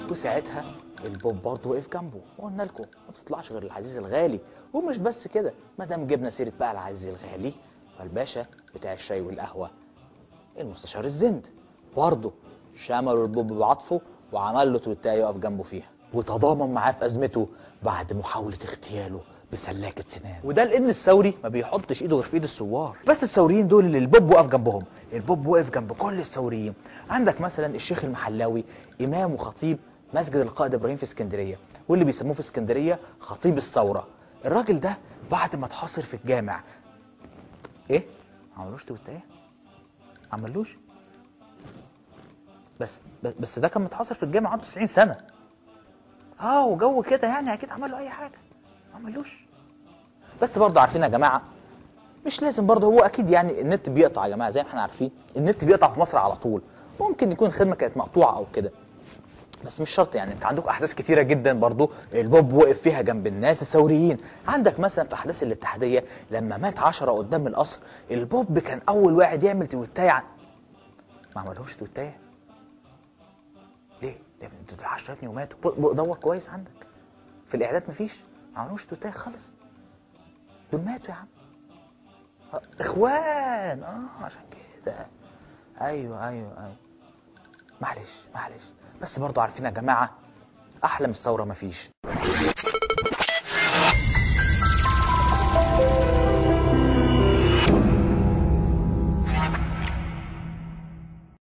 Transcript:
وساعتها البوب برضه وقف جنبه وقلنا لكم ما تطلعش غير العزيز الغالي. ومش بس كده، ما دام جبنا سيره بقى العزيز الغالي، فالباشا بتاع الشاي والقهوه المستشار الزند برضه شملوا البوب بعطفه وعمل له تويتايه يقف جنبه فيها، وتضامن معاه في ازمته بعد محاوله اغتياله بسلاكه سنان. وده لان الثوري ما بيحطش ايده غير في ايد الثوار، بس الثوريين دول اللي البوب وقف جنبهم. البوب وقف جنب كل الثوريين. عندك مثلا الشيخ المحلاوي، امام وخطيب مسجد القائد ابراهيم في اسكندريه، واللي بيسموه في اسكندريه خطيب الثوره. الراجل ده بعد ما اتحاصر في الجامع ايه؟ ما عملوش تويتايه؟ عملوش؟ بس ده كان متحاصر في الجامع عنده 90 سنه. وجو كده يعني اكيد عمل له اي حاجه. ما عملوش. بس برضه عارفين يا جماعه، مش لازم برضه، هو اكيد يعني النت بيقطع يا جماعه، زي ما احنا عارفين النت بيقطع في مصر على طول. ممكن يكون الخدمه كانت مقطوعه او كده، بس مش شرط. يعني انت عندك احداث كتيره جدا برضو البوب وقف فيها جنب الناس الثوريين. عندك مثلا في احداث الاتحاديه لما مات 10 قدام القصر، البوب كان اول واحد يعمل تويتايه. ما عملهوش تويتايه ليه؟ لان دول 10 ابني وماتوا. دور كويس عندك في الاعداد، مفيش. ما عملوش تويتايه خالص. دول ماتوا يا عم. اخوان عشان كده. ايوه معلش. بس برضو عارفين يا جماعه، احلى من الثوره مفيش.